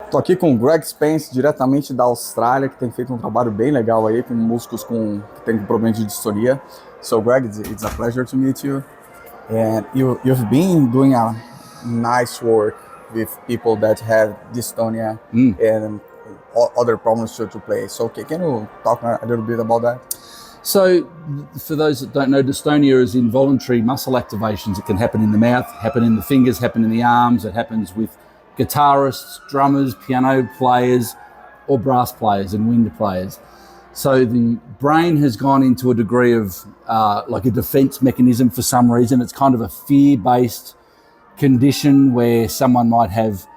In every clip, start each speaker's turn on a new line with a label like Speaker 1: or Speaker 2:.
Speaker 1: Tô aqui com o Greg Spence, diretamente da Austrália, que tem feito um trabalho bem legal aí com músicos que tem problema de distonia. So Greg, it's a pleasure to meet you. And you've been doing a nice work with people that have dystonia and other problems to play. So can you talk a little bit about that?
Speaker 2: So for those that don't know, dystonia is involuntary muscle activations. It can happen in the mouth, happen in the fingers, happen in the arms. It happens with guitarists, drummers, piano players, or brass players and wind players. So the brain has gone into a degree of like a defense mechanism for some reason. It's kind of a fear-based condition where someone might have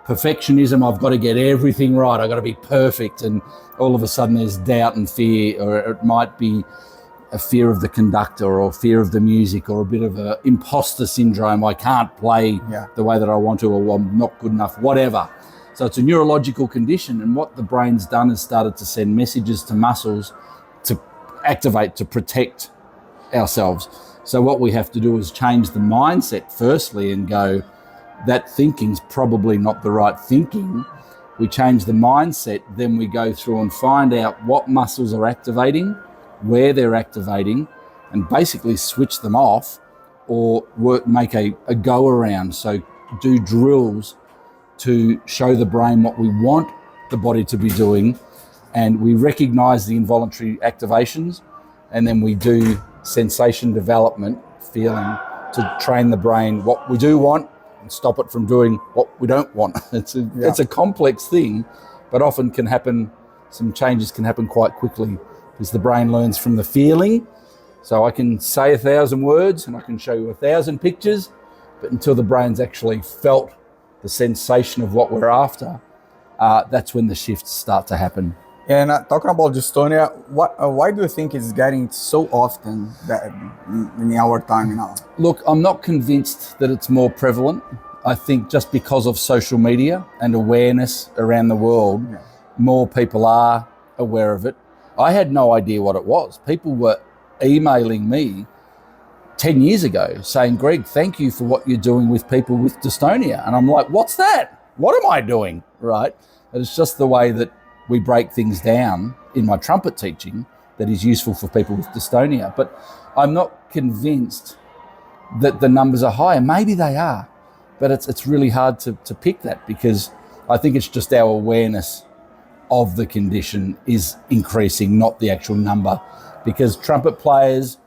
Speaker 2: perfectionism. I've got to get everything right. I've got to be perfect. And all of a sudden there's doubt and fear, or it might be a fear of the conductor or fear of the music or a bit of a imposter syndrome. I can't play the way that I want to, or I'm not good enough, whatever. So it's a neurological condition, and what the brain's done is started to send messages to muscles to activate, to protect ourselves. So what we have to do is change the mindset firstly and go, that thinking's probably not the right thinking. We change the mindset, then we go through and find out what muscles are activating, where they're activating, and basically switch them off or make a go around. So do drills to show the brain what we want the body to be doing, and we recognize the involuntary activations, and then we do sensation development, feeling, to train the brain what we do want and stop it from doing what we don't want. It's a complex thing, but often can happen, some changes can happen quite quickly, because the brain learns from the feeling. So I can say 1,000 words and I can show you 1,000 pictures, but until the brain's actually felt the sensation of what we're after, that's when the shifts start to happen.
Speaker 1: And talking about dystonia, why do you think it's getting so often that in our time now?
Speaker 2: Look, I'm not convinced that it's more prevalent. I think just because of social media and awareness around the world, more people are aware of it. I had no idea what it was. People were emailing me 10 years ago saying, Greg, thank you for what you're doing with people with dystonia. And I'm like, what's that? What am I doing? Right? And it's just the way that we break things down in my trumpet teaching that is useful for people with dystonia. But I'm not convinced that the numbers are higher. Maybe they are, but it's really hard to pick that, because I think it's just our awareness of the condition is increasing, not the actual number. Because trumpet players,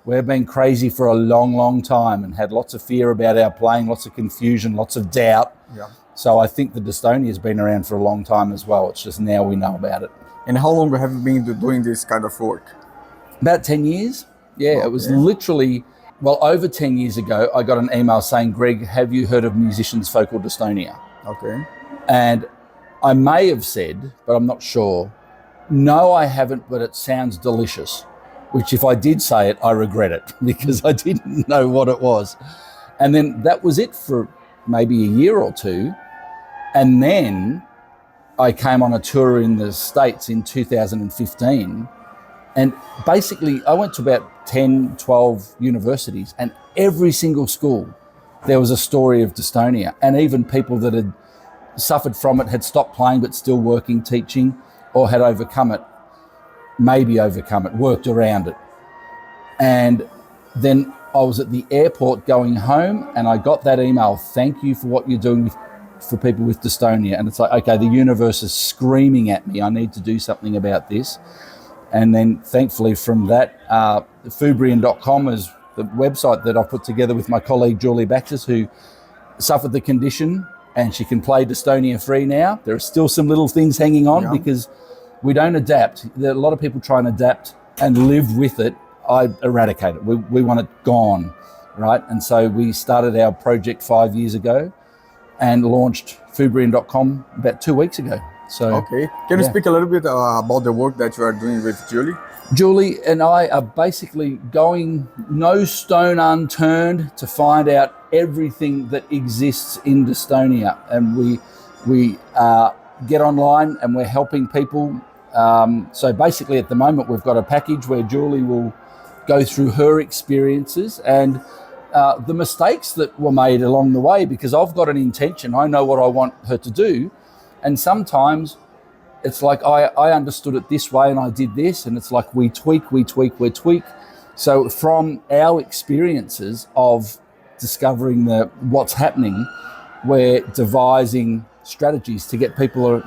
Speaker 2: we've been crazy for a long, long time and had lots of fear about our playing, lots of confusion, lots of doubt. Yeah. So I think the dystonia has been around for a long time as well. It's just now we know about it.
Speaker 1: And how long have you been doing this kind of work?
Speaker 2: About 10 years. Yeah, it was literally, well, over 10 years ago, I got an email saying, Greg, have you heard of musicians' focal dystonia?
Speaker 1: Okay.
Speaker 2: And I may have said, but I'm not sure, no, I haven't, but it sounds delicious, which if I did say it, I regret it, because I didn't know what it was. And then that was it for maybe a year or two. And then I came on a tour in the States in 2015. And basically I went to about 10, 12 universities, and every single school, there was a story of dystonia. And even people that had suffered from it, had stopped playing but still working, teaching, or had overcome it, worked around it. And then I was at the airport going home, and I got that email, thank you for what you're doing for people with dystonia. And it's like, okay, the universe is screaming at me, I need to do something about this. And then thankfully from that, Fubrian.com is the website that I put together with my colleague Julie Baxis, who suffered the condition, and she can play dystonia free now. There are still some little things hanging on because we don't adapt. There are a lot of people try and adapt and live with it. I eradicate it. We want it gone, right? And so we started our project 5 years ago and launched Fubrian.com about 2 weeks ago. So,
Speaker 1: okay. Can you speak a little bit about the work that you are doing with Julie?
Speaker 2: Julie and I are basically going no stone unturned to find out everything that exists in dystonia. And we get online and we're helping people. So basically at the moment we've got a package where Julie will go through her experiences and the mistakes that were made along the way, because I've got an intention. I know what I want her to do, And sometimes it's like, I understood it this way and I did this, and it's like we tweak. So from our experiences of discovering what's happening, we're devising strategies to get people,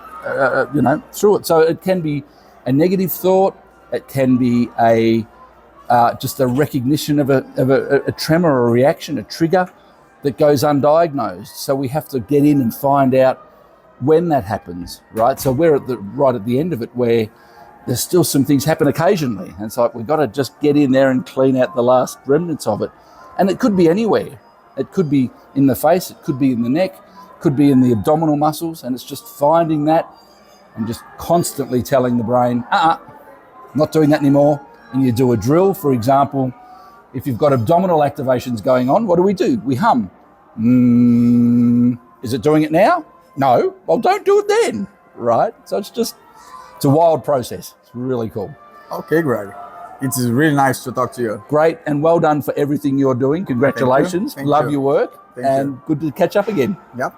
Speaker 2: through it. So it can be a negative thought. It can be just a recognition of a tremor or a reaction, a trigger that goes undiagnosed. So we have to get in and find out when that happens, right? So we're right at the end of it, where there's still some things happen occasionally. And it's like, we've got to just get in there and clean out the last remnants of it. And it could be anywhere. It could be in the face, it could be in the neck, could be in the abdominal muscles. And it's just finding that and just constantly telling the brain, not doing that anymore. And you do a drill, for example. If you've got abdominal activations going on, what do? We hum. Is it doing it now? No. Well, don't do it then, right? So it's a wild process. It's really cool.
Speaker 1: Okay, Greg. It is really nice to talk to you.
Speaker 2: Great, and well done for everything you're doing. Congratulations.
Speaker 1: Thank
Speaker 2: Love
Speaker 1: you.
Speaker 2: your work.
Speaker 1: Thank you.
Speaker 2: Good to catch up again.
Speaker 1: Yep.